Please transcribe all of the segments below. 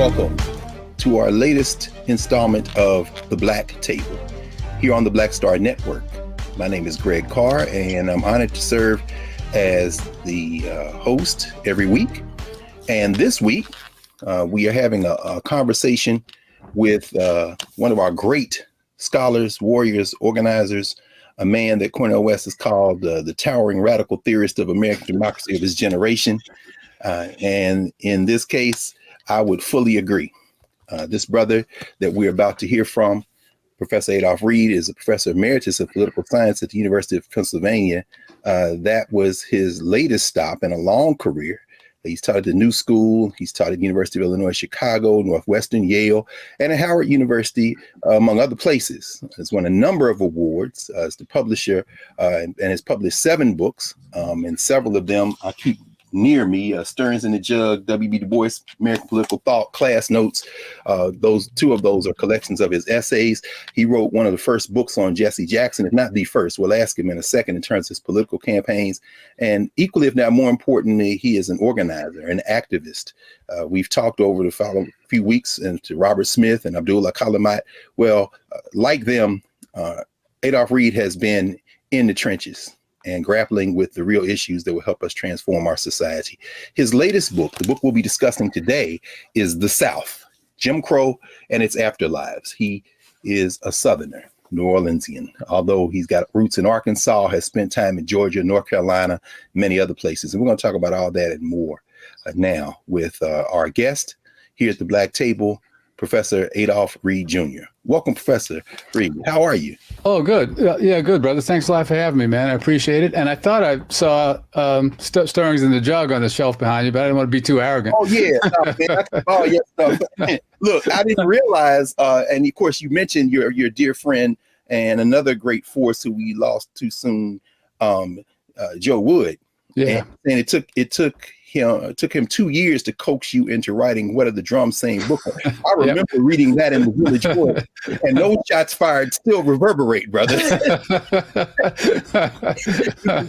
welcome to our latest installment of The Black Table here on the Black Star Network. My name is Greg Carr, and I'm honored to serve as the host every week. And this week, we are having a conversation with one of our great scholars, warriors, organizers, a man that Cornel West has called the towering radical theorist of American democracy of his generation. And in this case, I would fully agree. This brother that we're about to hear from, Professor Adolph Reed, is a professor emeritus of political science at the University of Pennsylvania. That was his latest stop in a long career. He's taught at the New School. He's taught at the University of Illinois, Chicago, Northwestern, Yale, and at Howard University, among other places. He's won a number of awards as the publisher and has published 7 books, and several of them I keep near me, Stearns and the Jug, W.B. Du Bois, American Political Thought, Class Notes. Those 2 of those are collections of his essays. He wrote one of the first books on Jesse Jackson, if not the first. We'll ask him in a second in terms of his political campaigns. And equally, if not more importantly, he is an organizer, an activist. We've talked over the following few weeks and to Robert Smith and Abdullah Kalamat. Well, like them, Adolph Reed has been in the trenches and grappling with the real issues that will help us transform our society. His latest book, the book we'll be discussing today, is The South, Jim Crow and Its Afterlives. He is a Southerner, New Orleansian, although he's got roots in Arkansas, has spent time in Georgia, North Carolina, many other places. And we're going to talk about all that and more now with our guest here at the Black Table, Professor Adolph Reed Jr. Welcome, Professor Reed. How are you? Oh, good. Yeah, good, brother. Thanks a lot for having me, man. I appreciate it. And I thought I saw Stearns and the Jug on the shelf behind you, but I didn't want to be too arrogant. Oh, yeah. No, yes. Look, I didn't realize, and of course, you mentioned your dear friend and another great force who we lost too soon, Joe Wood. Yeah. And it took him 2 years to coax you into writing What Are the Drums Saying book. I remember reading that in the Village Voice, and those shots fired still reverberate, brother. You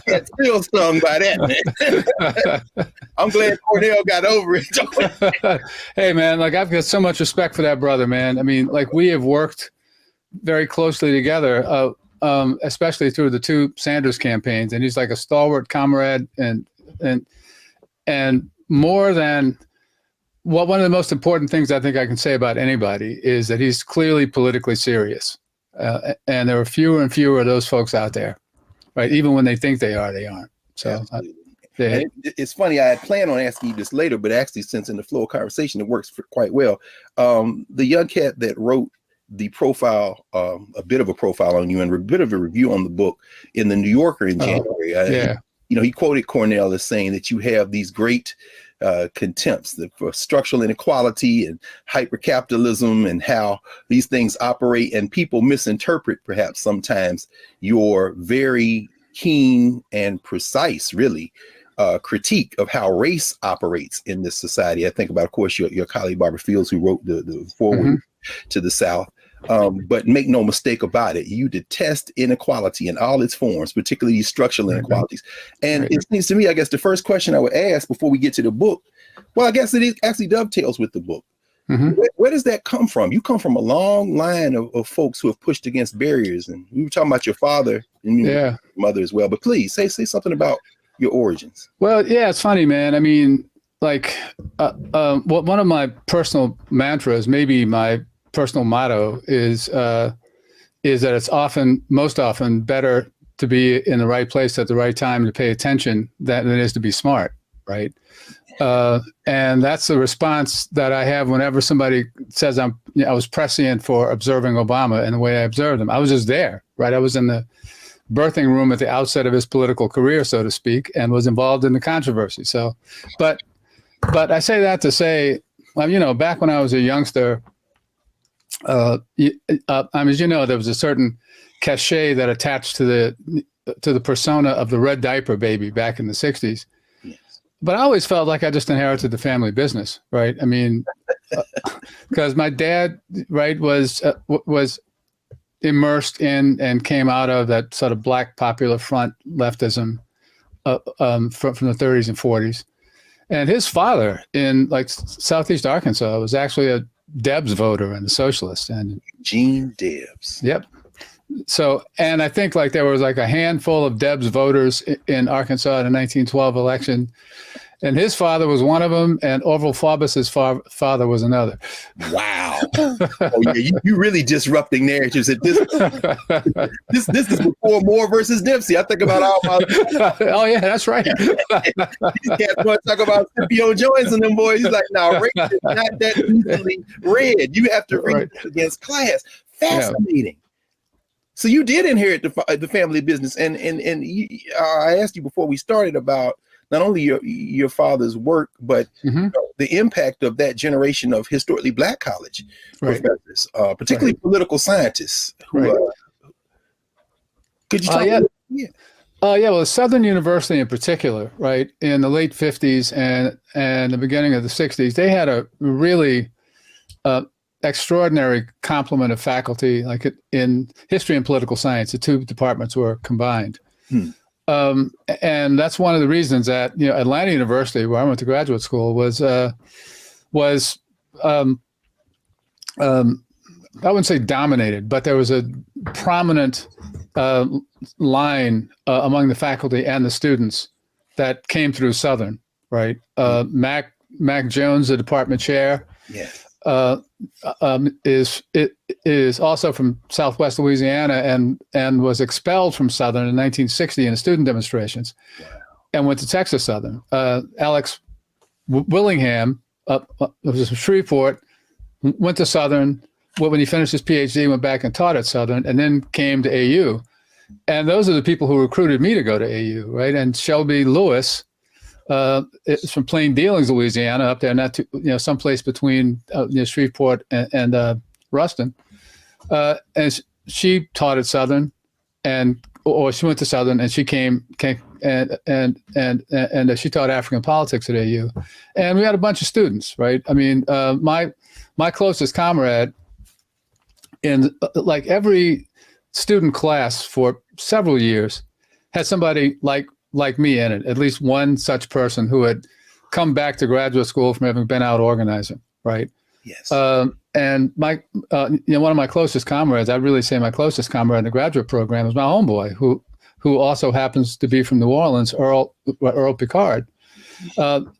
get still stung by that, man. I'm glad Cornel got over it. Hey, man, like I've got so much respect for that brother, man. I mean, like we have worked very closely together, especially through the 2 Sanders campaigns, and he's like a stalwart comrade and more than one of the most important things I think I can say about anybody is that he's clearly politically serious. And there are fewer and fewer of those folks out there, right? Even when they think they are, they aren't. So it's funny. I had planned on asking you this later, but actually since in the flow of conversation, it works quite well. The young cat that wrote the profile, a bit of a profile on you and a bit of a review on the book in the New Yorker in January. He quoted Cornel as saying that you have these great contempts for structural inequality and hypercapitalism and how these things operate, and people misinterpret perhaps sometimes your very keen and precise, really, critique of how race operates in this society. I think about, of course, your colleague Barbara Fields, who wrote the foreword to The South. But make no mistake about it, you detest inequality in all its forms, particularly these structural inequalities. And it seems to me, I guess the first question I would ask before we get to the book, well, I guess it actually dovetails with the book. Where does that come from? You come from a long line of folks who have pushed against barriers. And we were talking about your father and your mother as well. But please say something about your origins. Well, yeah, it's funny, man. I mean, like one of my personal mantras, maybe my personal motto is that it's most often better to be in the right place at the right time to pay attention than it is to be smart, right? And that's the response that I have whenever somebody says I was prescient for observing Obama and the way I observed him. I was just there, right? I was in the birthing room at the outset of his political career, so to speak, and was involved in the controversy. So, but I say that to say, well, back when I was a youngster, as you know, there was a certain cachet that attached to the persona of the red diaper baby back in the 60s. Yes. But I always felt like I just inherited the family business, right? I mean, because my dad, right, was immersed in and came out of that sort of Black Popular Front leftism from the 30s and 40s. And his father in like Southeast Arkansas was actually a Debs voter and a socialist. And Gene Debs. Yep. So, and I think like there was like a handful of Debs voters in Arkansas in the 1912 election. And his father was one of them, and Orville Faubus's father was another. Wow! Oh yeah, you really disrupting narratives. At this is before Moore versus Dempsey. I think about all my. Oh yeah, that's right. These cats want to talk about Scipio Jones and them boys. He's like, no, race is not that easily read. You have to read it against class. Fascinating. Yeah. So you did inherit the family business, and I asked you before we started about not only your father's work, but the impact of that generation of historically Black college professors, particularly political scientists. Who, could you talk about well, Southern University in particular, right, in the late 50s and the beginning of the 60s, they had a really extraordinary complement of faculty, like in history and political science. The two departments were combined. And that's one of the reasons that Atlanta University, where I went to graduate school, was I wouldn't say dominated, but there was a prominent line among the faculty and the students that came through Southern. Right, Mac Jones, the department chair. Yes. Is also from Southwest Louisiana and was expelled from Southern in 1960 in the student demonstrations, and went to Texas Southern. Alex Willingham was from Shreveport, went to Southern. When he finished his PhD, went back and taught at Southern, and then came to AU. And those are the people who recruited me to go to AU, right? And Shelby Lewis. It's from Plain Dealings, Louisiana, up there, not too, someplace between Shreveport and Ruston. And she taught at Southern, or she went to Southern, and she came and she taught African politics at AU, and we had a bunch of students, right? I mean, my closest comrade in like every student class for several years had somebody like me in it, at least one such person who had come back to graduate school from having been out organizing, right? Yes. And my, one of my closest comrades, I'd really say my closest comrade in the graduate program is my homeboy, who also happens to be from New Orleans, Earl Picard,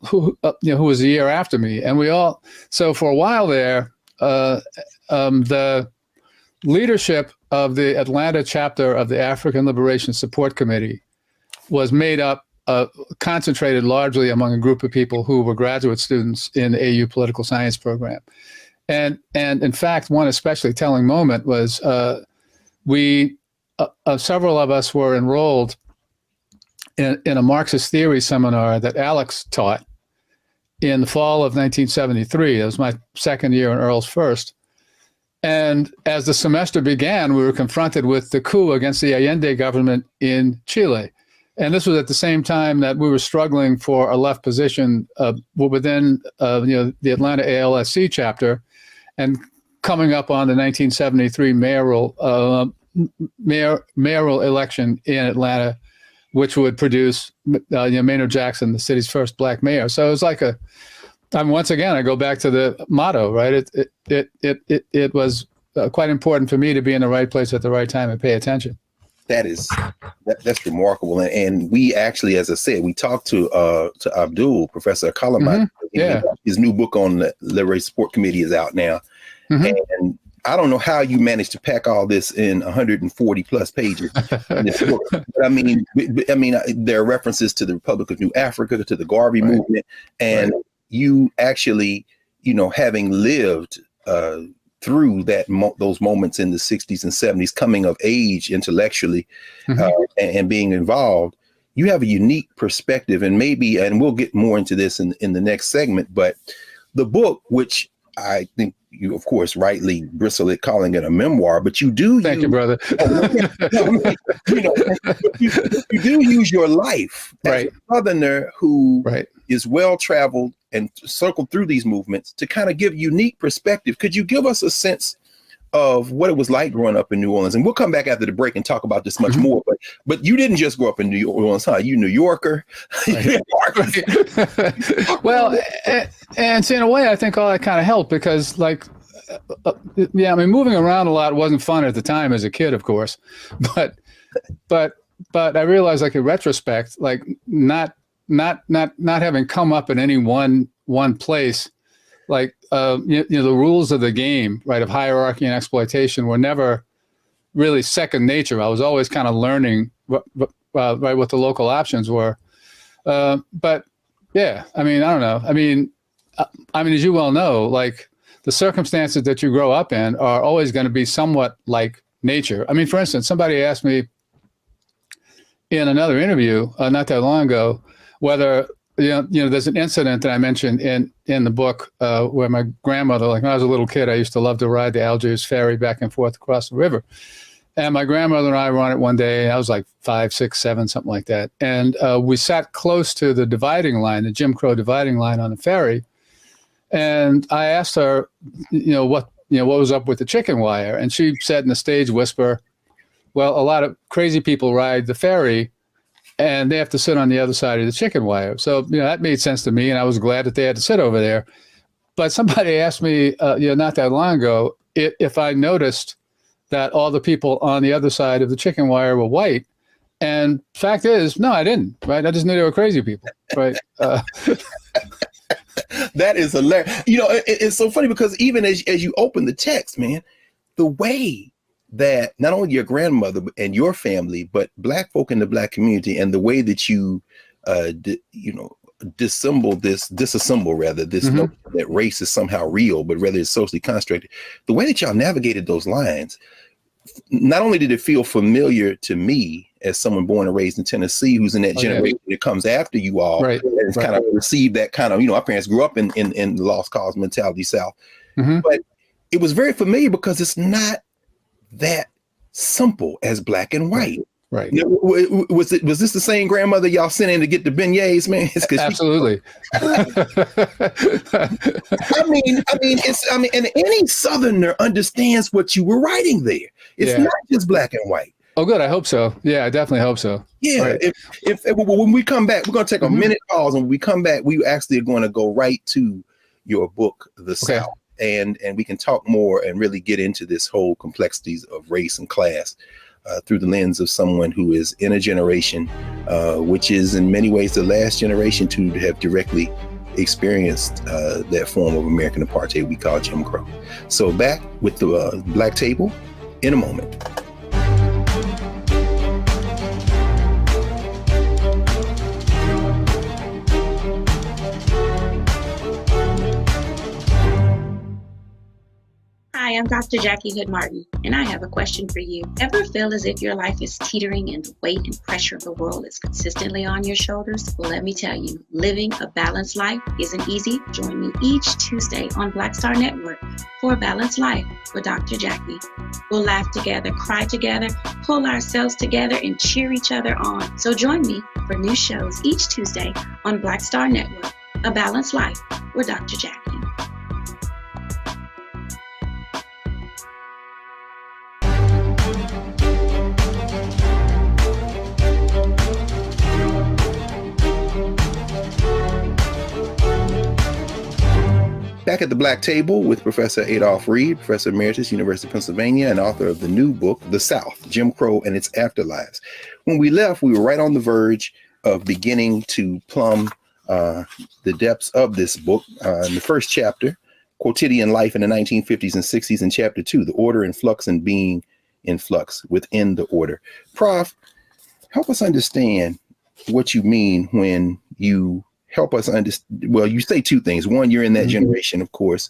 who was a year after me. And so for a while there, the leadership of the Atlanta chapter of the African Liberation Support Committee was made up, concentrated largely among a group of people who were graduate students in the AU political science program. And in fact, one especially telling moment was several of us were enrolled in a Marxist theory seminar that Alex taught in the fall of 1973. It was my second year and Earl's first. And as the semester began, we were confronted with the coup against the Allende government in Chile. And this was at the same time that we were struggling for a left position within the Atlanta ALSC chapter, and coming up on the 1973 mayoral election in Atlanta, which would produce Maynard Jackson, the city's first Black mayor. So it was like once again, I go back to the motto, right? It was quite important for me to be in the right place at the right time and pay attention. That's remarkable, and we actually, as I said, we talked to Abdul, Professor Kalamat. His new book on the Liberation Support Committee is out now, and I don't know how you managed to pack all this in 140 plus pages in this book. But I mean, there are references to the Republic of New Africa, to the Garvey movement, and you actually, having lived through those moments in the 60s and 70s, coming of age intellectually and being involved, you have a unique perspective. And we'll get more into this in the next segment, but the book, which I think you, of course, rightly bristle at calling it a memoir, but you do. Thank you, brother. You do use your life as a Southerner who is well-traveled and circled through these movements to kind of give unique perspective. Could you give us a sense of what it was like growing up in New Orleans. And we'll come back after the break and talk about this much more. But you didn't just grow up in New Orleans, huh? You New Yorker. Right. Well, and so in a way, I think all that kind of helped because, like, yeah, I mean, moving around a lot wasn't fun at the time as a kid, of course, but I realized, like, in retrospect, like not having come up in any one place, like the rules of the game, right, of hierarchy and exploitation were never really second nature. I was always kind of learning right what the local options were. But yeah, I mean, I don't know. I mean, as you well know, like the circumstances that you grow up in are always going to be somewhat like nature. I mean, for instance, somebody asked me in another interview not that long ago whether there's an incident that I mentioned in the book where my grandmother, like when I was a little kid, I used to love to ride the Algiers ferry back and forth across the river. And my grandmother and I were on it one day. I was like 5, 6, 7, something like that. And we sat close to the dividing line, the Jim Crow dividing line on the ferry. And I asked her, what was up with the chicken wire? And she said in a stage whisper, well, a lot of crazy people ride the ferry and they have to sit on the other side of the chicken wire. So, that made sense to me. And I was glad that they had to sit over there. But somebody asked me, not that long ago, if I noticed that all the people on the other side of the chicken wire were white. And fact is, no, I didn't, right? I just knew they were crazy people, right? That is hilarious. It's so funny because even as you open the text, man, the way that not only your grandmother and your family, but Black folk in the Black community, and the way that you, disassemble this notion that race is somehow real, but rather it's socially constructed. The way that y'all navigated those lines, not only did it feel familiar to me as someone born and raised in Tennessee, who's in that generation that comes after you all, right, and kind of received that kind of, our parents grew up in the lost cause mentality South, but it was very familiar because it's not that simple as black and white. Right. Was this the same grandmother y'all sent in to get the beignets, man? Absolutely. And any Southerner understands what you were writing there. It's not just black and white. Oh, good. I hope so. Yeah, I definitely hope so. Yeah. Right. If when we come back, we're going to take a minute pause, and when we come back, we actually are going to go right to your book, The South, and we can talk more and really get into this whole complexities of race and class. Through the lens of someone who is in a generation, which is in many ways the last generation to have directly experienced that form of American apartheid we call Jim Crow. So back with the Black Table in a moment. Hi, I'm Dr. Jackie Hood Martin, and I have a question for you. Ever feel as if your life is teetering and the weight and pressure of the world is consistently on your shoulders? Well, let me tell you, living a balanced life isn't easy. Join me each Tuesday on Black Star Network for A Balanced Life with Dr. Jackie. We'll laugh together, cry together, pull ourselves together, and cheer each other on. So join me for new shows each Tuesday on Black Star Network, A Balanced Life with Dr. Jackie. Back at the Black Table with Professor Adolph Reed, Professor Emeritus, University of Pennsylvania, and author of the new book, The South, Jim Crow and Its Afterlives. When we left, we were right on the verge of beginning to plumb the depths of this book. In the first chapter, Quotidian Life in the 1950s and 60s, in chapter 2, The Order in Flux and Being in Flux Within the Order. Prof, help us understand what you mean when you help us understand. Well, you say two things. One, you're in that generation, of course,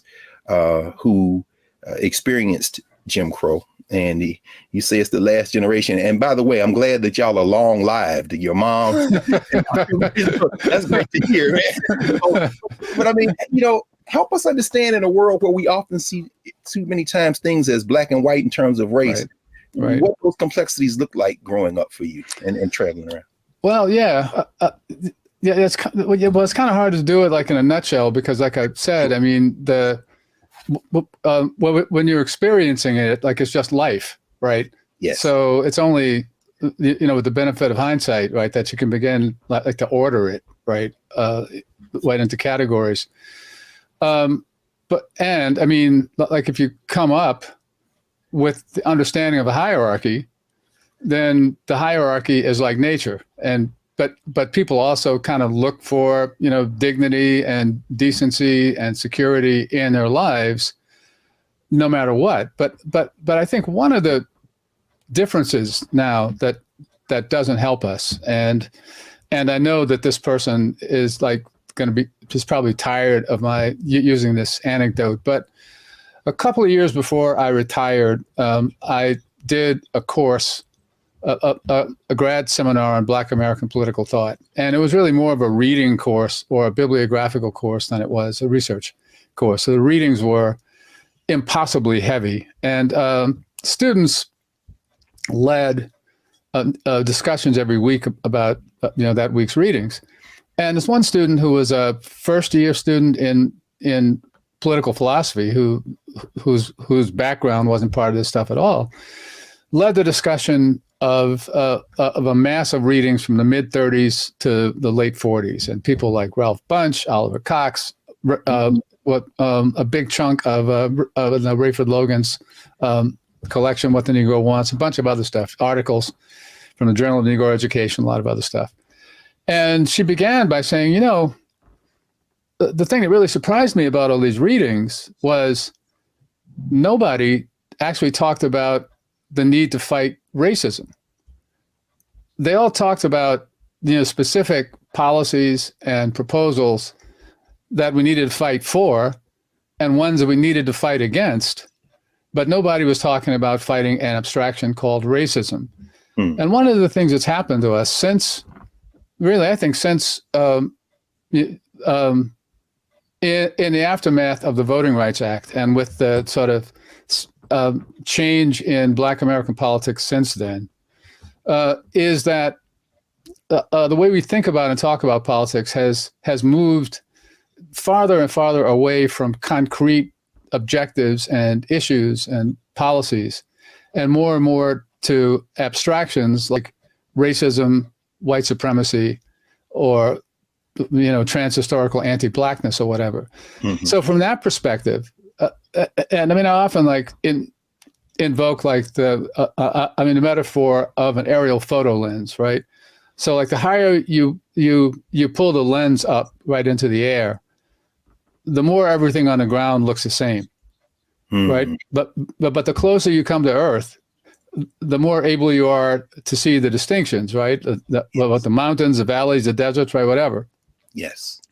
who experienced Jim Crow, and you say it's the last generation. And by the way, I'm glad that y'all are long-lived. Your mom, that's great to hear, man. But I mean, help us understand, in a world where we often see too many times things as black and white in terms of race, right. What those complexities look like growing up for you and traveling around. Well, yeah. It's kind of hard to do it like in a nutshell because, like I said, I mean, the when you're experiencing it, like it's just life, right? Yes. So it's only, with the benefit of hindsight, right, that you can begin like to order it, right, right into categories. And I mean, like if you come up with the understanding of a hierarchy, then the hierarchy is like nature. But people also kind of look for, dignity and decency and security in their lives, no matter what. But I think one of the differences now that doesn't help us, and I know that this person is like going to be just probably tired of my using this anecdote, but a couple of years before I retired, I did a course, a grad seminar on Black American political thought. And it was really more of a reading course or a bibliographical course than it was a research course. So the readings were impossibly heavy. And students led discussions every week about, that week's readings. And this one student who was a first-year student in political philosophy, whose background wasn't part of this stuff at all, led the discussion of a mass of readings from the mid-30s to the late 40s, and people like Ralph Bunche, Oliver Cox, a big chunk of Rayford Logan's collection, What the Negro Wants, a bunch of other stuff, articles from the Journal of Negro Education, a lot of other stuff. And she began by saying, the thing that really surprised me about all these readings was nobody actually talked about the need to fight racism. They all talked about, specific policies and proposals that we needed to fight for and ones that we needed to fight against, but nobody was talking about fighting an abstraction called racism. And one of the things that's happened to us since in the aftermath of the Voting Rights Act and with the sort of change in Black American politics since then, is that the way we think about and talk about politics has moved farther and farther away from concrete objectives and issues and policies, and more to abstractions like racism, white supremacy, or trans-historical anti-blackness or whatever. Mm-hmm. So from that perspective, and I mean, I often invoke the metaphor of an aerial photo lens, right? So like the higher you pull the lens up right into the air, the more everything on the ground looks the same, right? But the closer you come to Earth, the more able you are to see the distinctions, right? About the mountains, the valleys, the deserts, right? Whatever. Yes.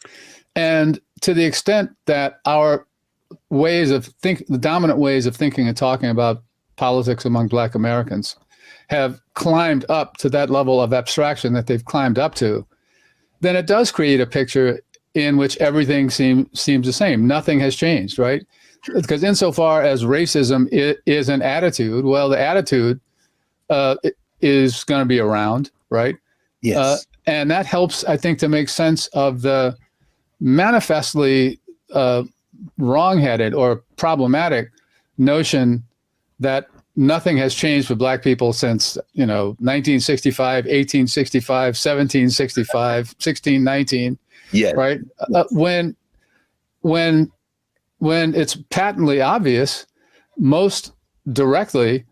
And to the extent that our the dominant ways of thinking and talking about politics among Black Americans have climbed up to that level of abstraction that they've climbed up to, then it does create a picture in which everything seems the same. Nothing has changed, right? Because insofar as racism is an attitude, well, the attitude is going to be around, right? Yes. And that helps, I think, to make sense of the manifestly wrong-headed or problematic notion that nothing has changed for Black people since, 1965, 1865, 1765, 1619. Yeah. Right. When it's patently obvious, most directly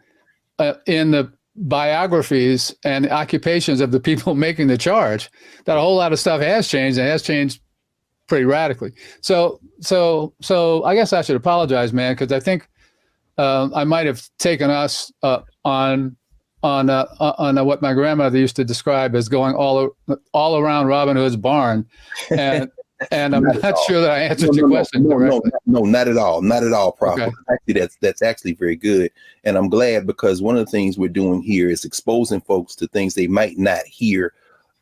in the biographies and occupations of the people making the charge, that a whole lot of stuff has changed, and has changed pretty radically. So I guess I should apologize, man, because I think I might have taken us on what my grandmother used to describe as going all around Robin Hood's barn, and I'm not sure that I answered your question correctly. No, not at all. Not at all, Prof. Okay. Actually, that's actually very good. And I'm glad, because one of the things we're doing here is exposing folks to things they might not hear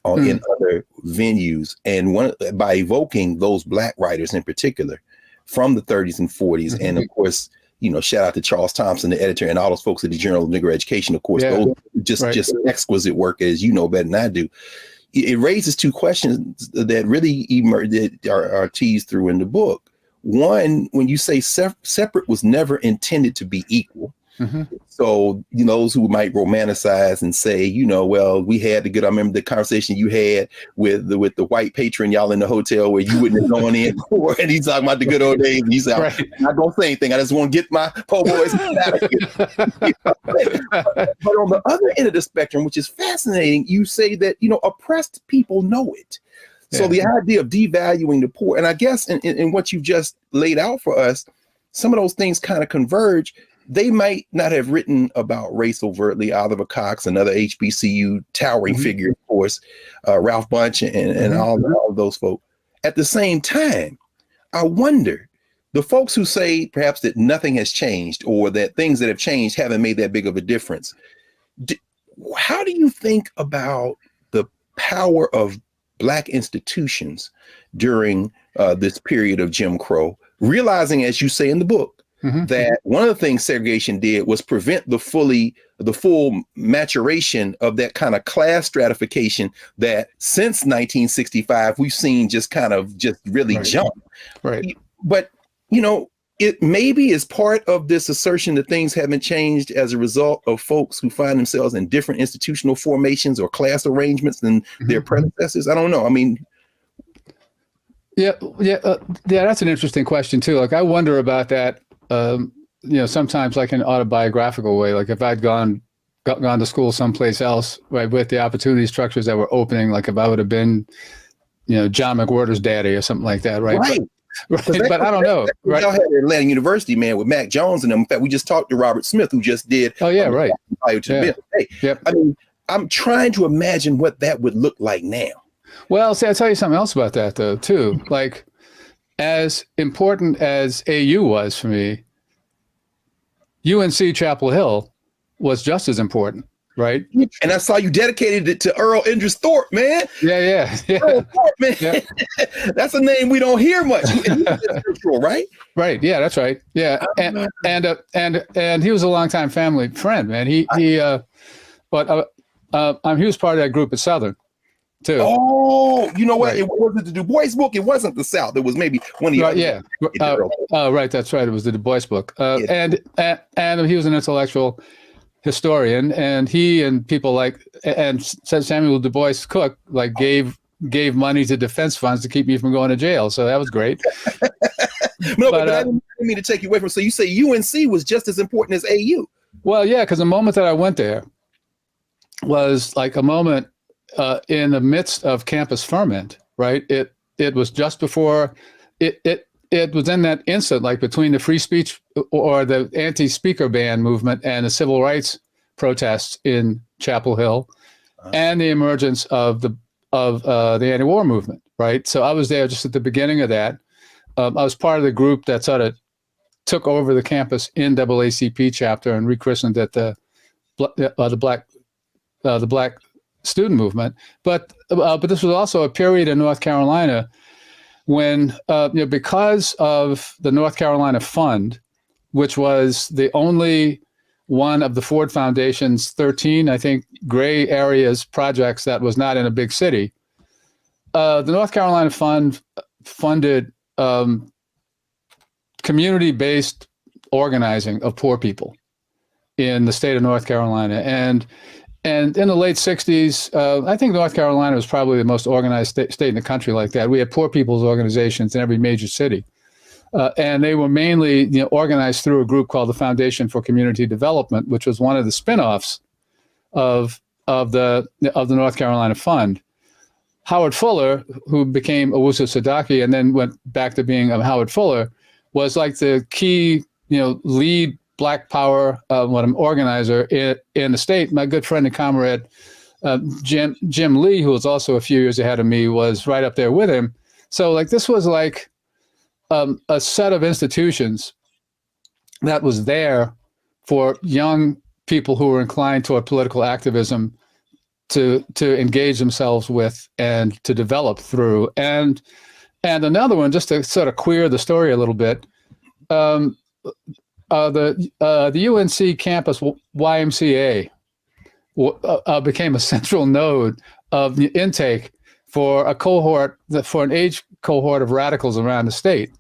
in other venues. And by evoking those Black writers in particular from the 30s and 40s, and of course, shout out to Charles Thompson, the editor, and all those folks at the Journal of Negro Education. Of course, those just exquisite work, as you know better than I do. It raises two questions that really emerge, that are teased through in the book. one, when you say separate was never intended to be equal. Mm-hmm. So, those who might romanticize and say, well, we had to get, I remember the conversation you had with the white patron, y'all in the hotel where you wouldn't have gone in before, and he's talking about the good old days. And he said, right. I'm not going to say anything. I just want to get my po' boys out of here. But on the other end of the spectrum, which is fascinating, you say that, oppressed people know it. So the idea of devaluing the poor, and I guess in what you've just laid out for us, some of those things kind of converge. They might not have written about race overtly. Oliver Cox, another HBCU towering figure, of course, Ralph Bunche and all of those folks. At the same time, I wonder, the folks who say perhaps that nothing has changed or that things that have changed haven't made that big of a difference. How do you think about the power of Black institutions during this period of Jim Crow, realizing, as you say in the book, that one of the things segregation did was prevent the full maturation of that kind of class stratification that since 1965 we've seen just really jump. Right. But it maybe is part of this assertion that things haven't changed as a result of folks who find themselves in different institutional formations or class arrangements than their predecessors. I don't know. I mean, that's an interesting question too. Like, I wonder about that. Sometimes like in an autobiographical way, like if I'd gone to school someplace else, right, with the opportunity structures that were opening, like if I would have been, John McWhorter's daddy or something like that, right? Right. But I don't know. Right. Y'all had Atlanta University, man, with Mac Jones and them. In fact, we just talked to Robert Smith, who just did. Oh yeah, right. Yep. I mean, I'm trying to imagine what that would look like now. Well, see, I'll tell you something else about that though, too. Like, as important as AU was for me, UNC Chapel Hill was just as important, right? And I saw you dedicated it to Earl Idris Thorpe, man. Yeah. Earl Thorpe, man. Yeah. That's a name we don't hear much. Right? Right. Yeah, that's right. Yeah, and he was a longtime family friend, man. He was part of that group at Southern, too. Oh, you know what? Right. It wasn't the Du Bois book. It wasn't the South. It was maybe one of the other. Right. That's right. It was the Du Bois book. And he was an intellectual historian, and he and people like Samuel Du Bois Cook gave money to defense funds to keep me from going to jail. So that was great. But I didn't mean to take you away from. So you say UNC was just as important as AU? Well, yeah, because the moment that I went there was like a moment in the midst of campus ferment, right? It was just before it was in that instant, like between the free speech or the anti-speaker ban movement and the civil rights protests in Chapel Hill, and the emergence of the anti-war movement, right? So I was there just at the beginning of that. I was part of the group that sort of took over the campus NAACP chapter and rechristened it the Black student movement. But this was also a period in North Carolina when, because of the North Carolina Fund, which was the only one of the Ford Foundation's 13, I think, gray areas projects that was not in a big city. The North Carolina Fund funded community-based organizing of poor people in the state of North Carolina. And in the late 60s, I think North Carolina was probably the most organized state in the country like that. We had poor people's organizations in every major city. And they were mainly organized through a group called the Foundation for Community Development, which was one of the spinoffs of the North Carolina Fund. Howard Fuller, who became Owusu Sadaki and then went back to being Howard Fuller, was like the key, lead Black Power organizer in the state. My good friend and comrade, Jim Lee, who was also a few years ahead of me, was right up there with him. So this was like a set of institutions that was there for young people who were inclined toward political activism to engage themselves with and to develop through. And another one, just to sort of queer the story a little bit, the UNC campus YMCA became a central node of the intake for an age cohort of radicals around the state.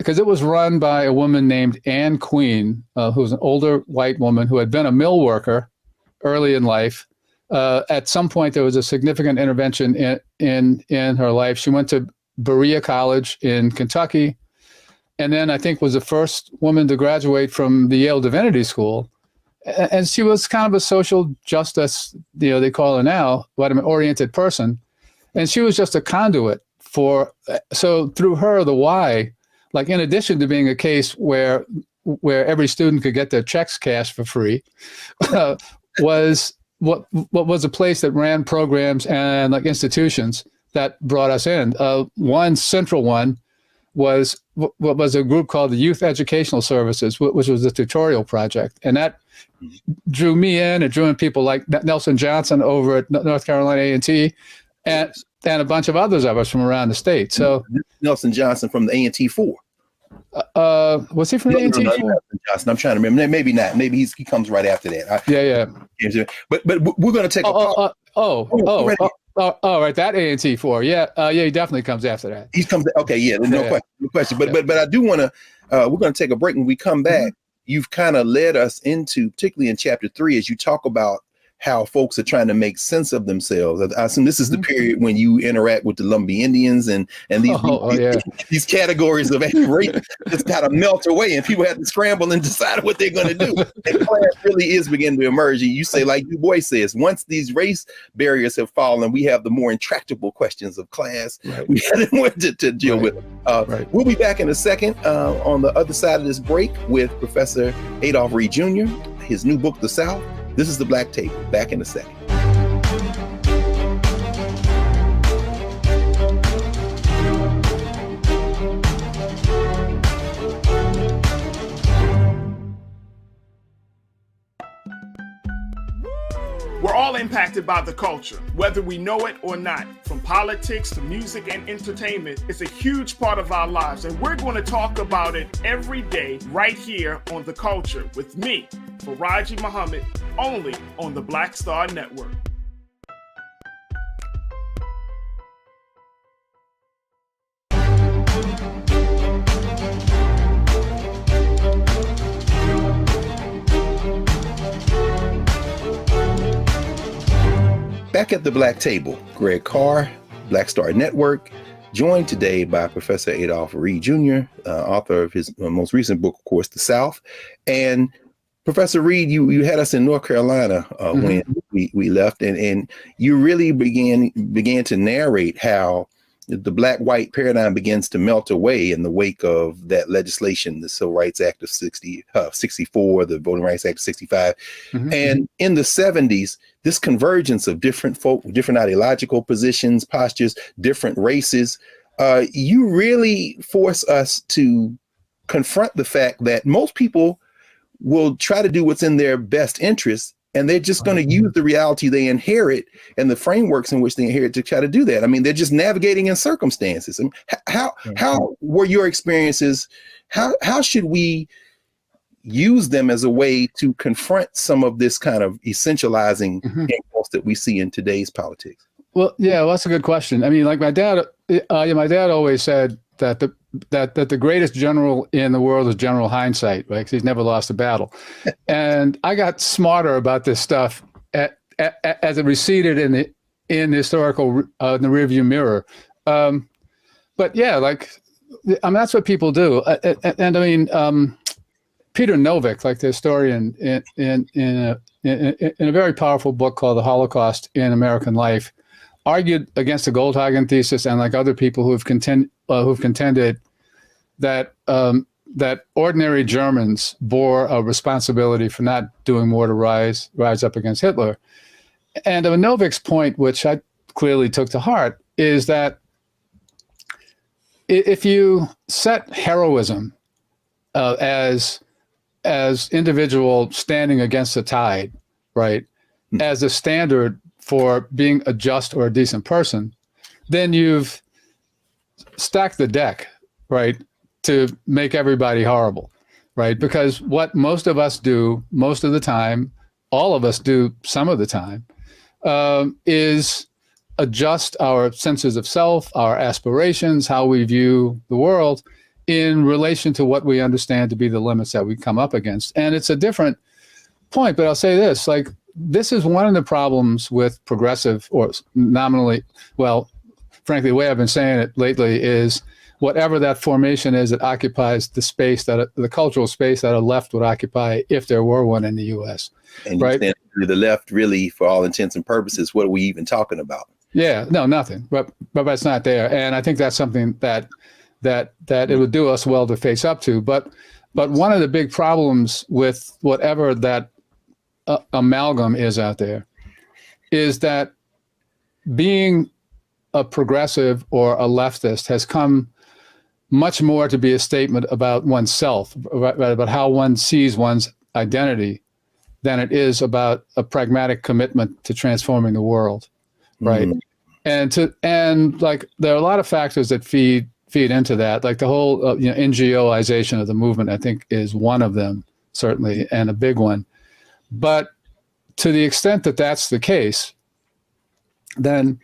because it was run by a woman named Anne Queen, who was an older white woman who had been a mill worker early in life. At some point, there was a significant intervention in her life. She went to Berea College in Kentucky, and then I think was the first woman to graduate from the Yale Divinity School. And she was kind of a social justice, they call her now, oriented person. And she was just a conduit so through her, the Y, like in addition to being a case where every student could get their checks cashed for free, was what was a place that ran programs and like institutions that brought us in. One central one was what was a group called the Youth Educational Services, which was a tutorial project. And that drew me in. It drew in people like Nelson Johnson over at North Carolina A&T and a bunch of others of us from around the state. So Nelson Johnson from the A&T 4. Was he from the A&T 4? Nelson Johnson. I'm trying to remember. Maybe not. Maybe he comes right after that. Yeah. But we're going to take right. That A&T 4. Yeah. He definitely comes after that. He comes. Okay. Yeah. No question. But I do want to. We're going to take a break. When we come back, you've kind of led us into, particularly in chapter 3, as you talk about how folks are trying to make sense of themselves. I assume this is the period when you interact with the Lumbee Indians and these categories of race just kind of melt away, and people have to scramble and decide what they're going to do. And class really is beginning to emerge. You say, like Du Bois says, once these race barriers have fallen, we have the more intractable questions of class. Right. We have more to deal with. We'll be back in a second on the other side of this break with Professor Adolph Reed Jr., his new book, The South. This is The Black Table. Back in a second. We're all impacted by the culture, whether we know it or not. From politics to music and entertainment, it's a huge part of our lives, and we're going to talk about it every day right here on The Culture with me, Faraji Muhammad, only on the Black Star Network. Back at the Black Table, Greg Carr, Black Star Network, joined today by Professor Adolph Reed Jr., author of his most recent book, of course, The South. And Professor Reed, you had us in North Carolina when we left, and you really began to narrate how the black-white paradigm begins to melt away in the wake of that legislation, the Civil Rights Act of 64, the Voting Rights Act of 65. And in the 70s, this convergence of different folk, different ideological positions, postures, different races, you really force us to confront the fact that most people will try to do what's in their best interest, and they're just going to use the reality they inherit and the frameworks in which they inherit to try to do that. I mean, they're just navigating in circumstances. And how were your experiences? How should we use them as a way to confront some of this kind of essentializing impulse that we see in today's politics? Well, that's a good question. I mean, like my dad always said that the greatest general in the world is General Hindsight, right? Because he's never lost a battle. And I got smarter about this stuff as it receded in the historical in the rearview mirror. But yeah, that's what people do. And I mean, Peter Novick, like the historian, in a very powerful book called The Holocaust in American Life, argued against the Goldhagen thesis and like other people who've contended that that ordinary Germans bore a responsibility for not doing more to rise up against Hitler. And Novick's point, which I clearly took to heart, is that if you set heroism as individual standing against the tide, right, as a standard for being a just or a decent person, then you've stacked the deck, right, to make everybody horrible, right? Because what most of us do most of the time, all of us do some of the time, is adjust our senses of self, our aspirations, how we view the world in relation to what we understand to be the limits that we come up against. And it's a different point, but I'll say this, like, this is one of the problems with progressive or nominally, well, frankly, the way I've been saying it lately is whatever that formation is that occupies the space that the cultural space that a left would occupy if there were one in the U.S. And you stand to the left, really, for all intents and purposes, what are we even talking about? Yeah, no, nothing. But it's not there, and I think that's something that it would do us well to face up to. But one of the big problems with whatever that amalgam is out there is that being a progressive or a leftist has come much more to be a statement about oneself, about how one sees one's identity, than it is about a pragmatic commitment to transforming the world, right? Mm-hmm. And like there are a lot of factors that feed into that, like the whole NGOization of the movement, I think, is one of them, certainly, and a big one. But to the extent that that's the case, then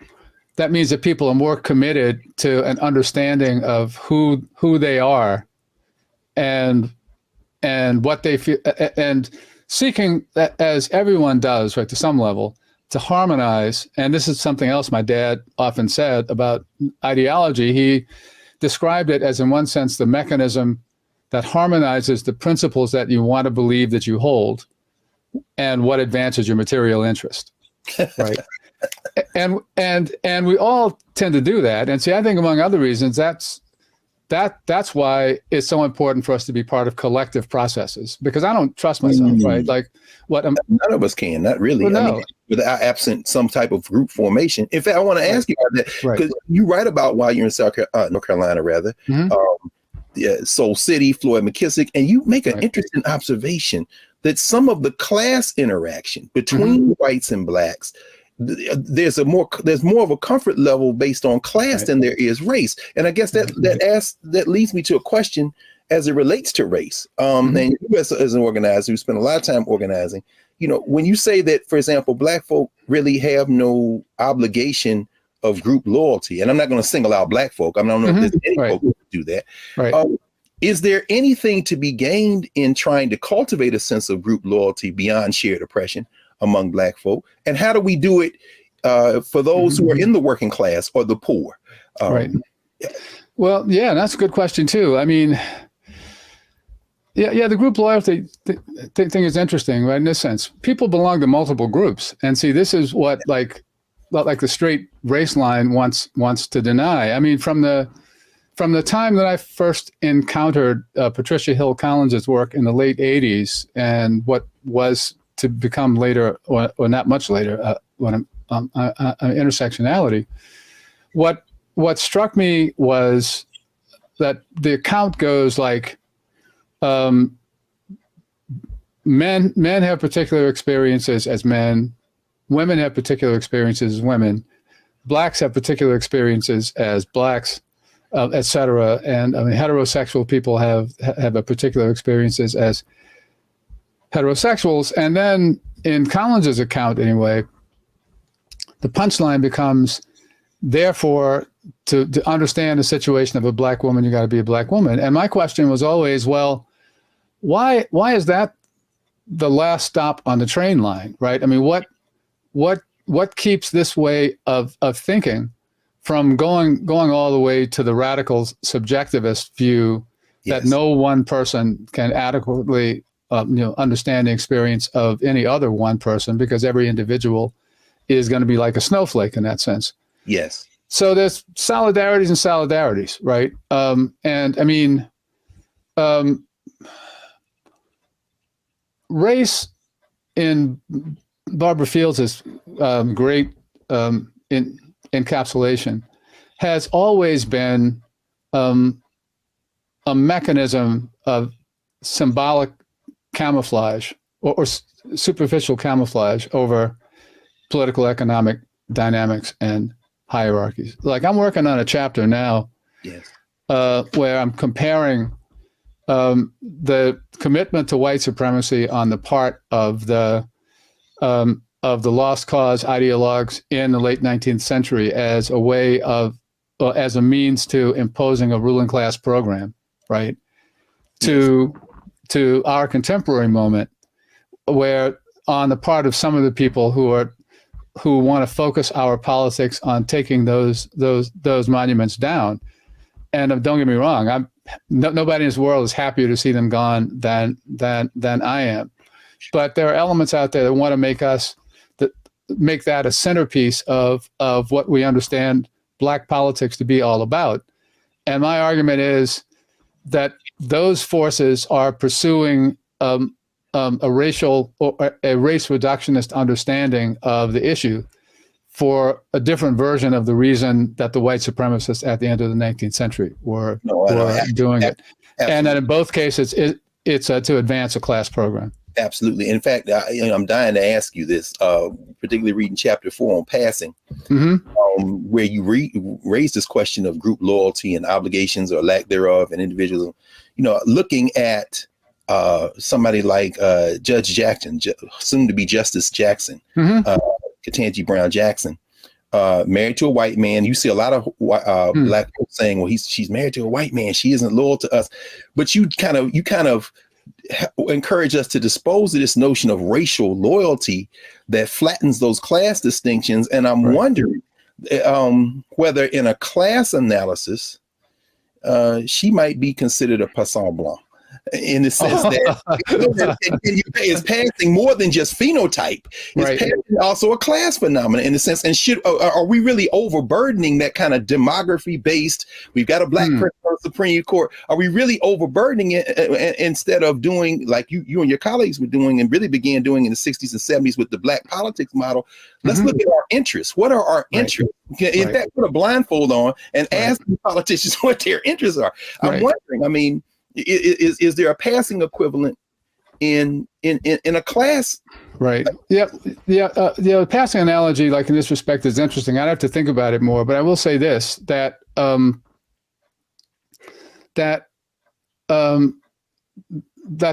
that means that people are more committed to an understanding of who they are and what they feel, and seeking, as everyone does, right, to some level, to harmonize. And this is something else my dad often said about ideology. He described it as, in one sense, the mechanism that harmonizes the principles that you want to believe that you hold and what advances your material interest, right? And we all tend to do that. And see, I think among other reasons, that's why it's so important for us to be part of collective processes, because I don't trust myself, right? Like none of us can, not really. Well, no. I mean, without absent some type of group formation. In fact, I want to ask you about that, because you write about while you're in North Carolina, rather, Soul City, Floyd McKissick, and you make an interesting observation that some of the class interaction between whites and blacks, there's more of a comfort level based on class than there is race. And I guess that leads me to a question as it relates to race. And you as an organizer who spent a lot of time organizing, when you say that, for example, Black folk really have no obligation of group loyalty, and I'm not going to single out Black folk. I don't know if there's any folk who do that. Is there anything to be gained in trying to cultivate a sense of group loyalty beyond shared oppression among Black folk? And how do we do it for those who are in the working class or the poor? Well, yeah, that's a good question too. I mean, the group loyalty thing is interesting, right? In this sense, people belong to multiple groups, and see, this is what like the straight race line wants to deny. I mean, from the time that I first encountered Patricia Hill Collins's work in the late '80s, and what was to become later, or not much later, intersectionality. What struck me was that the account goes like, men have particular experiences as men, women have particular experiences as women, Blacks have particular experiences as Blacks, et cetera. And I mean, heterosexual people have a particular experiences as heterosexuals. And then in Collins's account, anyway, the punchline becomes, therefore, to understand the situation of a Black woman, you got to be a Black woman. And my question was always, well, why is that the last stop on the train line, right? I mean, what keeps this way of thinking from going all the way to the radical subjectivist view that no one person can adequately understand the experience of any other one person, because every individual is going to be like a snowflake in that sense. Yes. So there's solidarities and solidarities, right? And I mean, race in Barbara Fields' great encapsulation has always been a mechanism of symbolic camouflage or superficial camouflage over political economic dynamics and hierarchies. Like, I'm working on a chapter now where I'm comparing the commitment to white supremacy on the part of the lost cause ideologues in the late 19th century as a way of, as a means to imposing a ruling class program, right, to our contemporary moment, where on the part of some of the people who want to focus our politics on taking those monuments down. And don't get me wrong, nobody in this world is happier to see them gone than I am. But there are elements out there that want to make that a centerpiece of what we understand Black politics to be all about. And my argument is that those forces are pursuing a racial or a race reductionist understanding of the issue for a different version of the reason that the white supremacists at the end of the 19th century were doing it. And that in both cases, it's to advance a class program. Absolutely. In fact, I'm dying to ask you this, particularly reading chapter 4 on passing, where you raise this question of group loyalty and obligations or lack thereof and individualism. Looking at somebody like Judge Jackson, soon to be Justice Jackson, Ketanji Brown Jackson, married to a white man. You see a lot of Black folks saying, "Well, she's married to a white man. She isn't loyal to us." But you kind of encourage us to dispose of this notion of racial loyalty that flattens those class distinctions. And I'm wondering whether in a class analysis, she might be considered a passant blanc, in the sense that it's passing more than just phenotype. It's passing also a class phenomenon in the sense, and are we really overburdening that kind of demography based, we've got a Black person on the Supreme Court, are we really overburdening it instead of doing like you and your colleagues were doing and really began doing in the 60s and 70s with the Black politics model? Let's look at our interests. What are our interests? In fact, put a blindfold on and ask the politicians what their interests are. I'm wondering, I mean, is there a passing equivalent in a class? Right. The passing analogy, like in this respect, is interesting. I'd have to think about it more, but I will say this: that that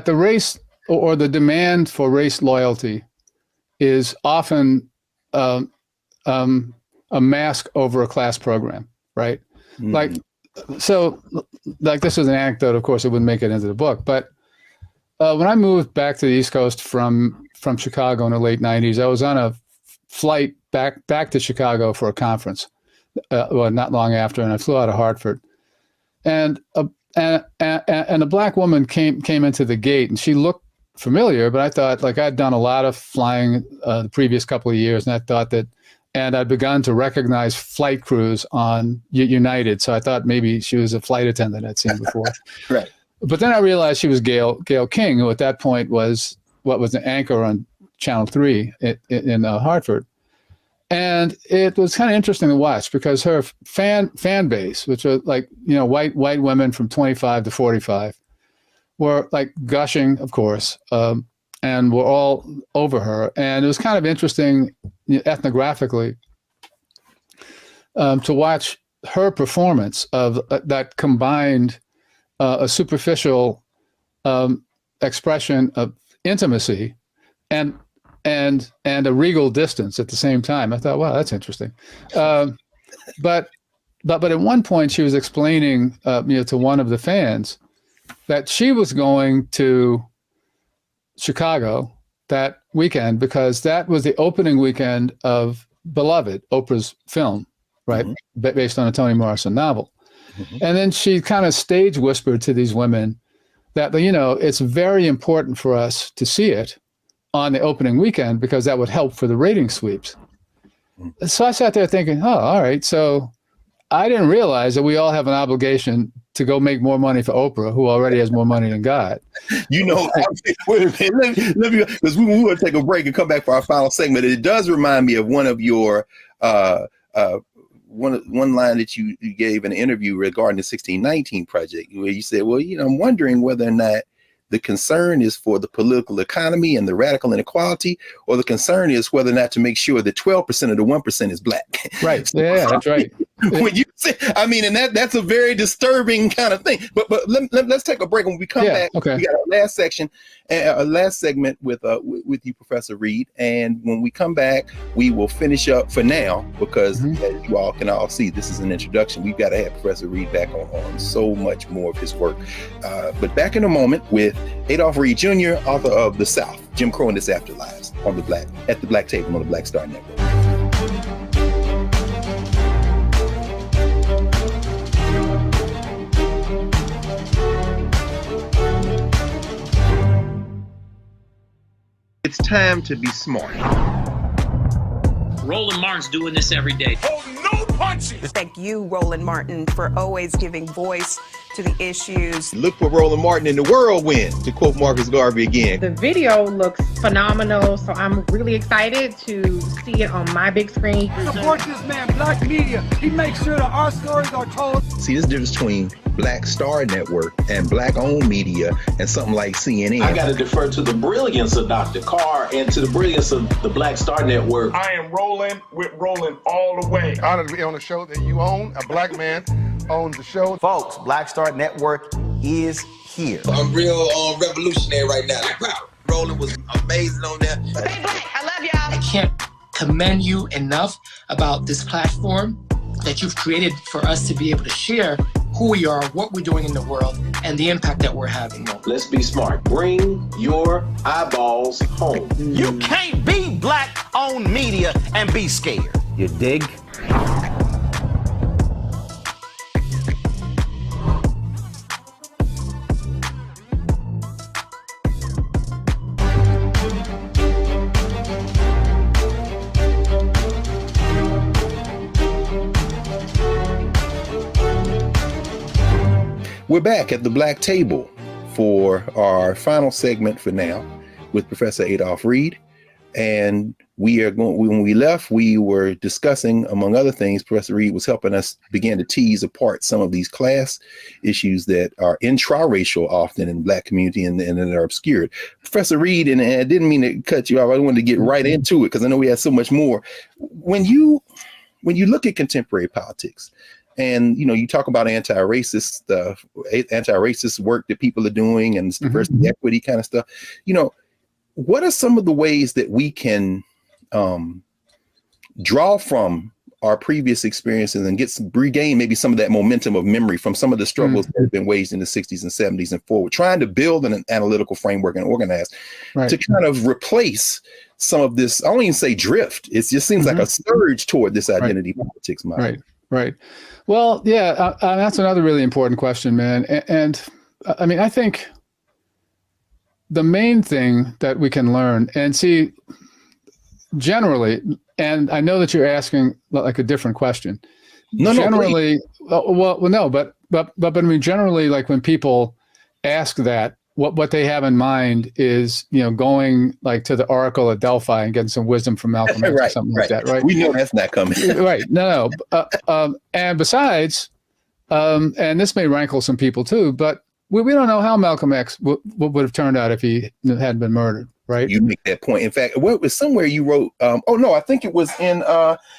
the race or the demand for race loyalty is often a mask over a class program, right? Like this is an anecdote, of course, it wouldn't make it into the book, but when I moved back to the East Coast from Chicago in the late 90s, I was on a flight back to Chicago for a conference, not long after, and I flew out of Hartford. And a Black woman came into the gate, and she looked familiar, but I thought, like, I'd done a lot of flying the previous couple of years, and I thought that, and I'd begun to recognize flight crews on United, so I thought maybe she was a flight attendant I'd seen before. Right. But then I realized she was Gail King, who at that point was an anchor on Channel 3 in Hartford. And it was kind of interesting to watch because her fan base, which are like, white women from 25 to 45, were like gushing, of course, and were all over her. And it was kind of interesting ethnographically to watch her performance of that combined a superficial expression of intimacy and a regal distance at the same time. I thought, wow, that's interesting. But at one point she was explaining, to one of the fans that she was going to Chicago that weekend because that was the opening weekend of Beloved, Oprah's film, right? Based on a Toni Morrison novel. And then she kind of stage whispered to these women that, it's very important for us to see it on the opening weekend because that would help for the rating sweeps. So I sat there thinking, oh, all right. So I didn't realize that we all have an obligation to go make more money for Oprah, who already has more money than God. Wait a minute, let me, because we want to take a break and come back for our final segment. It does remind me of one of your one line that you gave in an interview regarding the 1619 project, where you said, well, I'm wondering whether or not the concern is for the political economy and the radical inequality, or the concern is whether or not to make sure that 12% of the 1% is black. Right. Yeah, that's right. When you say, I mean, and that's a very disturbing kind of thing. But let's take a break. When we come back, okay. we got our last section, our last segment with you, Professor Reed. And when we come back, we will finish up for now, because as you all can all see, this is an introduction. We've got to have Professor Reed back on so much more of his work. But back in a moment with Adolph Reed Jr., author of The South, Jim Crow and Its Afterlives, at the Black Table on the Black Star Network. It's time to be smart. Roland Martin's doing this every day. Oh, no punches! Thank you, Roland Martin, for always giving voice to the issues. Look for Roland Martin in the whirlwind, to quote Marcus Garvey again. The video looks phenomenal, so I'm really excited to see it on my big screen. Support this man, Black Media. He makes sure that our stories are told. See, this difference between Black Star Network and Black-owned media and something like CNN. I got to defer to the brilliance of Dr. Carr and to the brilliance of the Black Star Network. I am rolling with Roland all the way. Honored to be on a show that you own. A black man owns the show. Folks, Black Star Network is here. I'm real revolutionary right now. Roland was amazing on there. Stay black. I love y'all. I can't commend you enough about this platform that you've created for us to be able to share who we are, what we're doing in the world, and the impact that we're having. Let's be smart. Bring your eyeballs home. You can't be Black-owned media and be scared. You dig? We're back at the Black Table for our final segment for now with Professor Adolph Reed. And when we left, we were discussing, among other things, Professor Reed was helping us begin to tease apart some of these class issues that are intraracial often in the Black community and that are obscured. Professor Reed, and I didn't mean to cut you off, I wanted to get right into it because I know we had so much more. When you look at contemporary politics, and, you talk about anti-racist work that people are doing and diversity, equity kind of stuff. What are some of the ways that we can draw from our previous experiences and regain maybe some of that momentum of memory from some of the struggles that have been waged in the 60s and 70s and forward, trying to build an analytical framework and organize to kind of replace some of this, I don't even say drift. It just seems like a surge toward this identity politics model. Right. Well, yeah, that's another really important question, man. And I mean, I think the main thing that we can learn and see generally, and I know that you're asking like a different question. Generally, but I mean, generally, like when people ask that, what they have in mind is, going like to the Oracle at Delphi and getting some wisdom from Malcolm X or something like that, right? We know that's not coming. Right. No. And besides, and this may rankle some people too, but we don't know how Malcolm X would have turned out if he hadn't been murdered, right? You make that point. In fact, what was somewhere you wrote? I think it was in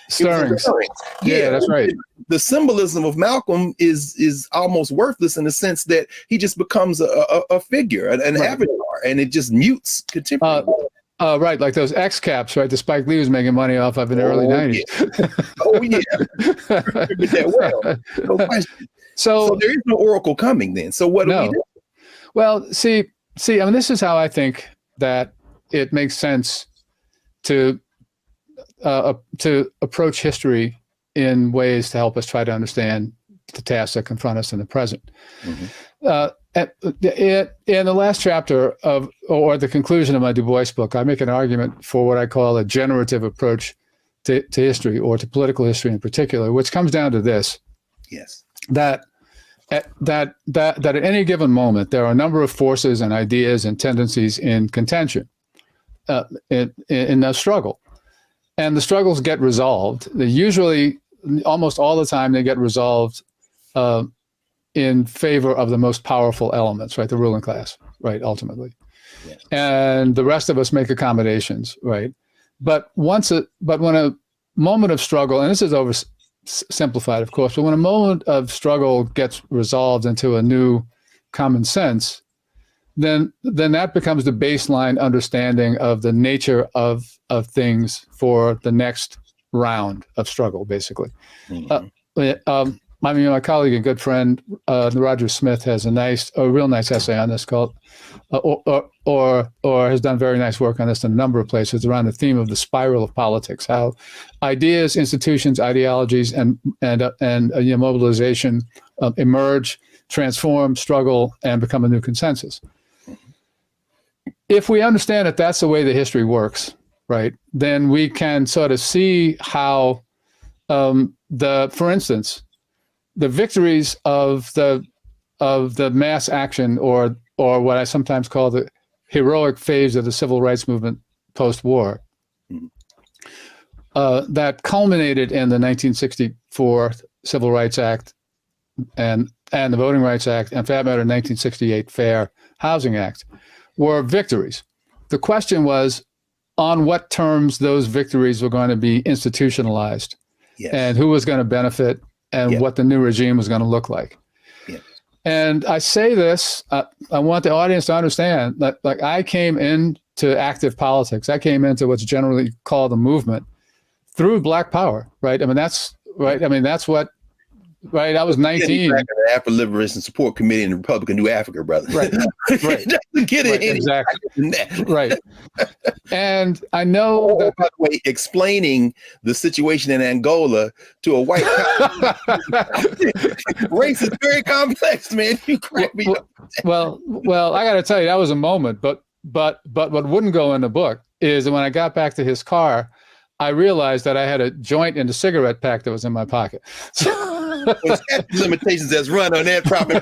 Stirrings. Yeah, that's right. The symbolism of Malcolm is almost worthless in the sense that he just becomes a figure, an avatar, and it just mutes contemporary. Right, like those X caps, right? The Spike Lee was making money off of in the early 90s. No question. So there is no Oracle coming then. So what do we do? Well, see, I mean, this is how I think that it makes sense to approach history in ways to help us try to understand the tasks that confront us in the present. In the last chapter or the conclusion of my Du Bois book, I make an argument for what I call a generative approach to history, or to political history in particular, which comes down to this. Yes. That at any given moment, there are a number of forces and ideas and tendencies in contention in a struggle. And the struggles get resolved. They usually, almost all the time, they get resolved in favor of the most powerful elements, right? The ruling class. right? Ultimately, Yeah. and the rest of us make accommodations, right? But when a moment of struggle, and this is oversimplified, of course, but when a moment of struggle gets resolved into a new common sense, then that becomes the baseline understanding of the nature of things for the next round of struggle, basically. Mm-hmm. I mean, my colleague and good friend, Roger Smith, has a real nice essay on this called, or has done very nice work on this in a number of places around the theme of the spiral of politics, how ideas, institutions, ideologies, and mobilization emerge, transform, struggle, and become a new consensus. If we understand that that's the way the history works, right, then we can sort of see how for instance, the victories of the mass action, or what I sometimes call the heroic phase of the civil rights movement post-war, that culminated in the 1964 Civil Rights Act and the Voting Rights Act, and for that matter, 1968 Fair Housing Act, were victories. The question was on what terms those victories were going to be institutionalized, yes, and who was going to benefit, and what the new regime was going to look like. Yeah. And I say this, I want the audience to understand that, like, I came into active politics. I came into what's generally called a movement through Black Power, right? I mean, that's right. I mean, that's what, right? I was 19. The After Liberation Support Committee in the Republican New Africa, brother. Right. Right. Get it exactly. Right. And I know that, by the way, explaining the situation in Angola to a white race is very complex, man. You crack me up. Well, I got to tell you, that was a moment. But what wouldn't go in the book is that when I got back to his car, I realized that I had a joint and a cigarette pack that was in my pocket. Limitations that's run on that property.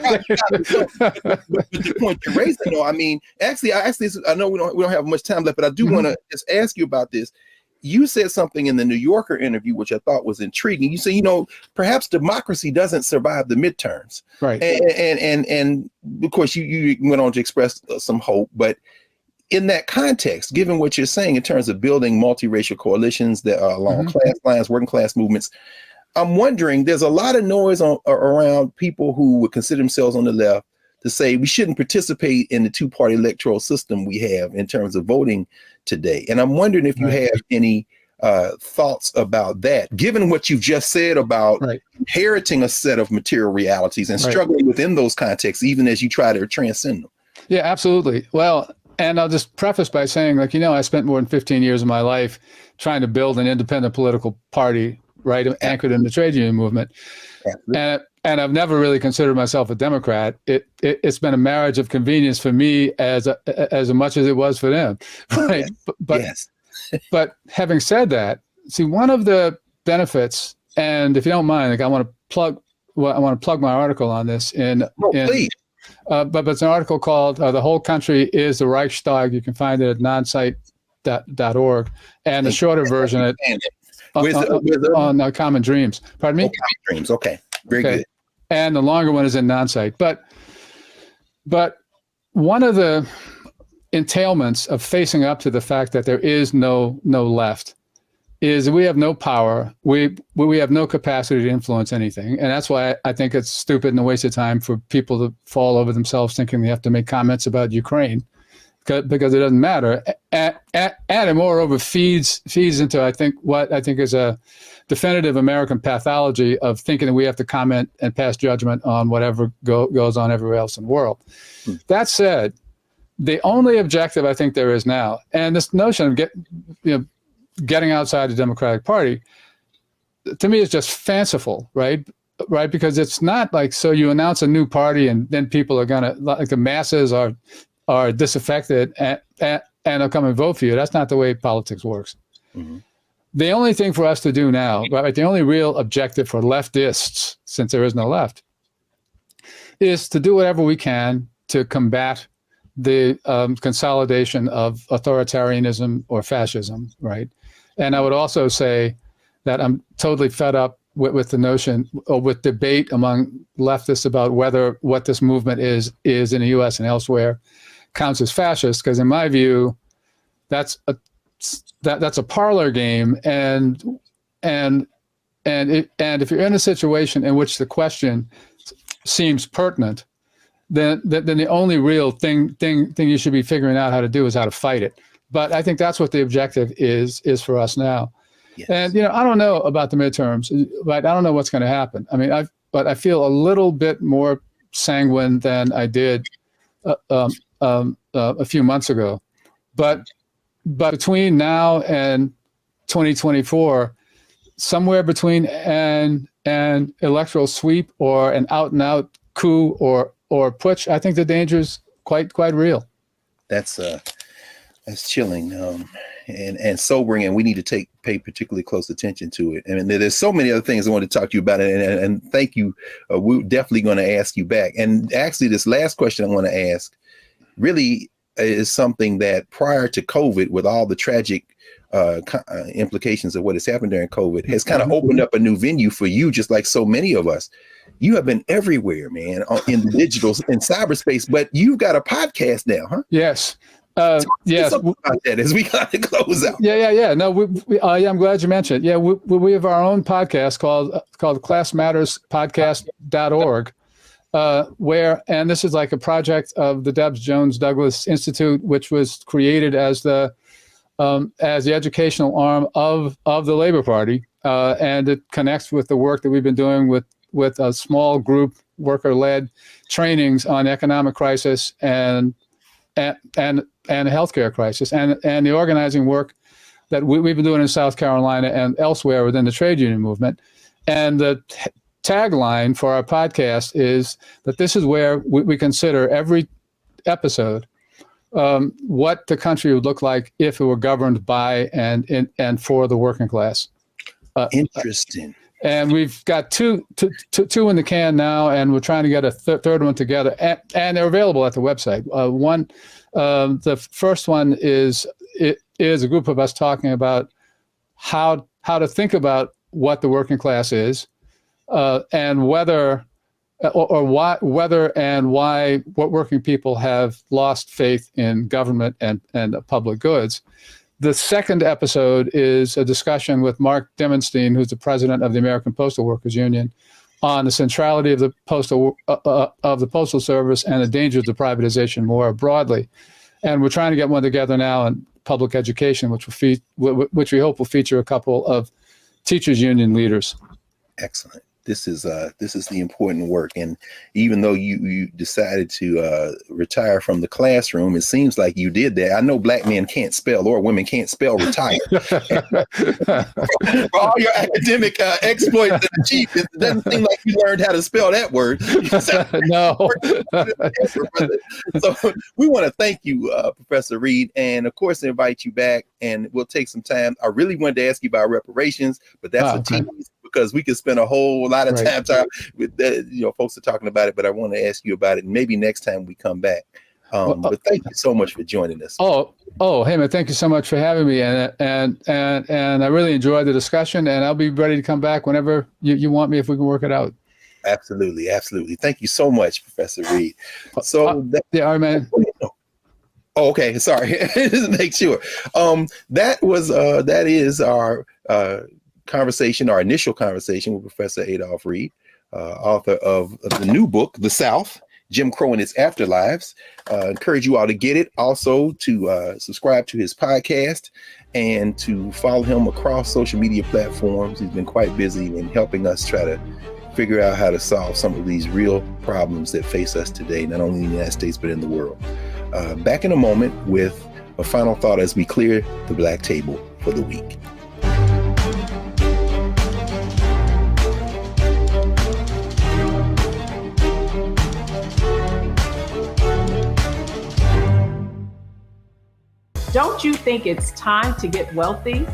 But the point you're raising, though, I mean, actually, I know we don't have much time left, but I do want to just ask you about this. You said something in the New Yorker interview, which I thought was intriguing. You say, perhaps democracy doesn't survive the midterms, right? And of course, you went on to express some hope, but in that context, given what you're saying in terms of building multiracial coalitions that are along class lines, working class movements, I'm wondering, there's a lot of noise around people who would consider themselves on the left to say we shouldn't participate in the two-party electoral system we have in terms of voting today. And I'm wondering if you have any thoughts about that, given what you've just said about inheriting a set of material realities and struggling within those contexts, even as you try to transcend them. Yeah, absolutely. Well, and I'll just preface by saying, like, I spent more than 15 years of my life trying to build an independent political party, right, anchored in the trade union movement. And I've never really considered myself a Democrat. It's been a marriage of convenience for me as much as it was for them, right? But having said that, see, one of the benefits, and if you don't mind, like, I want to plug my article on this please. But it's an article called "The Whole Country is the Reichstag." You can find it at nonsite.org, and the shorter version on Common Dreams. Pardon me? Common Dreams. Okay. Very good. And the longer one is in Nonsite. But one of the entailments of facing up to the fact that there is no left is we have no power. We have no capacity to influence anything. And that's why I think it's stupid and a waste of time for people to fall over themselves thinking they have to make comments about Ukraine, because it doesn't matter. And it moreover feeds into, I think, what I think is a definitive American pathology of thinking that we have to comment and pass judgment on whatever goes on everywhere else in the world. That said, the only objective I think there is now, and this notion of getting outside the Democratic Party, to me, is just fanciful, right? Right, because it's not like, so you announce a new party and then people are gonna, like, the masses are disaffected and they'll come and vote for you. That's not the way politics works. The only thing for us to do now, right, the only real objective for leftists, since there is no left, is to do whatever we can to combat the consolidation of authoritarianism or fascism, right? And I would also say that I'm totally fed up with the notion, or with debate among leftists about whether what this movement is in the U.S. and elsewhere counts as fascist, because in my view, that's a parlor game, and if you're in a situation in which the question seems pertinent, then the only real thing you should be figuring out how to do is how to fight it. But I think that's what the objective is for us now. Yes. And I don't know about the midterms, but I don't know what's going to happen. I mean, I feel a little bit more sanguine than I did a few months ago. But between now and 2024, somewhere between an electoral sweep or an out-and-out coup or putsch, I think the danger is quite real. That's chilling and sobering, and we need to pay particularly close attention to it. And there's so many other things I want to talk to you about, and thank you. We're definitely going to ask you back. And actually, this last question I want to ask really is something that prior to COVID, with all the tragic implications of what has happened during COVID, has kind of opened up a new venue for you, just like so many of us. You have been everywhere, man, in the digital and cyberspace, but you've got a podcast now, huh? Yes. Yes. About that as we got to close out. Yeah. No, I'm glad you mentioned it. Yeah, we have our own podcast called classmatterspodcast.org, and this is like a project of the Debs Jones Douglas Institute, which was created as the educational arm of the Labor Party, and it connects with the work that we've been doing with a small group worker-led trainings on economic crisis and healthcare crisis, and the organizing work that we've been doing in South Carolina and elsewhere within the trade union movement. And the tagline for our podcast is that this is where we consider every episode what the country would look like if it were governed by and for the working class. Interesting. And we've got two in the can now, and we're trying to get a third one together, and they're available at the website. The first one is a group of us talking about how to think about what the working class is, and whether and why what working people have lost faith in government and public goods. The second episode is a discussion with Mark Dimmenstein, who's the president of the American Postal Workers Union, on the centrality of the Postal Service and the dangers of privatization more broadly. And we're trying to get one together now on public education, which we hope will feature a couple of teachers union leaders. Excellent. This is the important work. And even though you decided to retire from the classroom, it seems like you did that. I know black men can't spell, or women can't spell retire. For all your academic exploits and achievements, it doesn't seem like you learned how to spell that word. No. So we want to thank you, Professor Reed, and of course invite you back, and we'll take some time. I really wanted to ask you about reparations, but that's a tease, because we could spend a whole lot of time with that. Folks are talking about it, but I want to ask you about it, and maybe next time we come back. But thank you so much for joining us. Oh, hey man, thank you so much for having me, and I really enjoyed the discussion, and I'll be ready to come back whenever you want me, if we can work it out. Absolutely. Thank you so much, Professor Reed. So all right, man. Oh, okay, sorry. Just make sure. That is our conversation, our initial conversation with Professor Adolph Reed, author of the new book, The South, Jim Crow and Its Afterlives. Encourage you all to get it. Also to subscribe to his podcast and to follow him across social media platforms. He's been quite busy in helping us try to figure out how to solve some of these real problems that face us today, not only in the United States, but in the world. Back in a moment with a final thought as we clear the black table for the week. Don't you think it's time to get wealthy?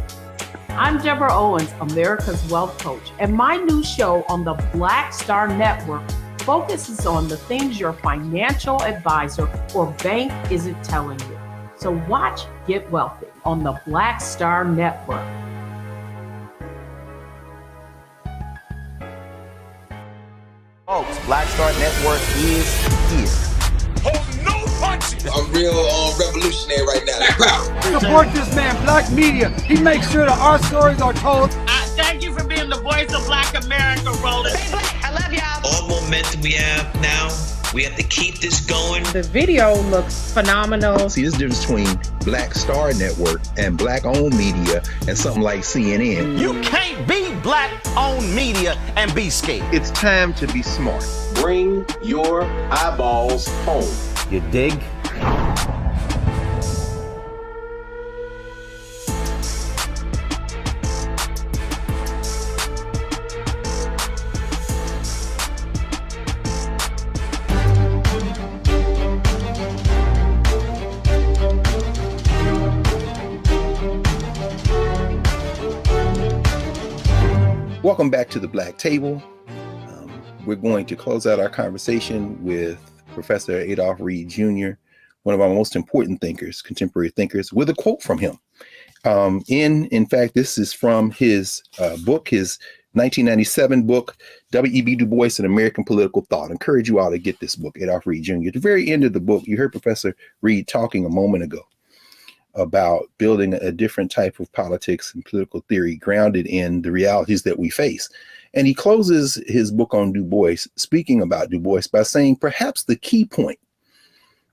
I'm Deborah Owens, America's Wealth Coach, and my new show on the Black Star Network focuses on the things your financial advisor or bank isn't telling you. So watch Get Wealthy on the Black Star Network. Folks, Black Star Network is here. Hold no punches. I'm real revolutionary right now. Black power. Support this man, Black Media. He makes sure that our stories are told. Thank you for being the voice of Black America, Roland. Stay black. I love y'all. All momentum we have now, we have to keep this going. The video looks phenomenal. See, there's a difference between Black Star Network and Black-owned media and something like CNN. You can't be Black-owned media and be scared. It's time to be smart. Bring your eyeballs home. You dig? Welcome back to the Black Table. We're going to close out our conversation with Professor Adolph Reed Jr., one of our most important thinkers, contemporary thinkers, with a quote from him. In fact, this is from his book, his 1997 book, W.E.B. Du Bois and American Political Thought. I encourage you all to get this book, Adolph Reed Jr. At the very end of the book, you heard Professor Reed talking a moment ago about building a different type of politics and political theory grounded in the realities that we face. And he closes his book on Du Bois, speaking about Du Bois, by saying perhaps the key point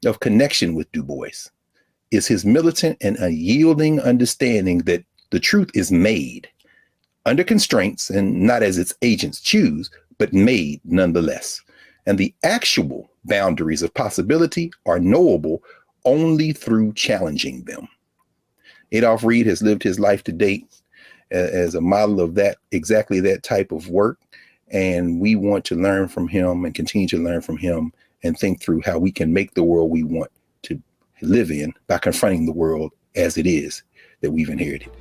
of connection with Du Bois is his militant and unyielding understanding that the truth is made under constraints and not as its agents choose, but made nonetheless. And the actual boundaries of possibility are knowable only through challenging them. Adolph Reed has lived his life to date as a model of that, exactly that type of work. And we want to learn from him and continue to learn from him and think through how we can make the world we want to live in by confronting the world as it is that we've inherited.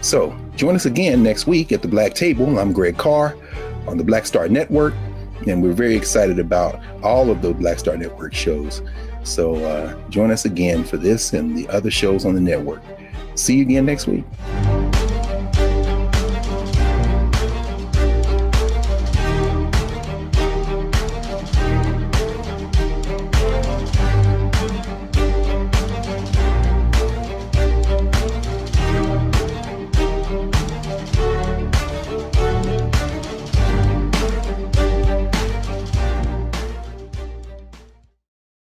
So join us again next week at the Black Table. I'm Greg Carr on the Black Star Network, and we're very excited about all of the Black Star Network shows. So join us again for this and the other shows on the network. See you again next week.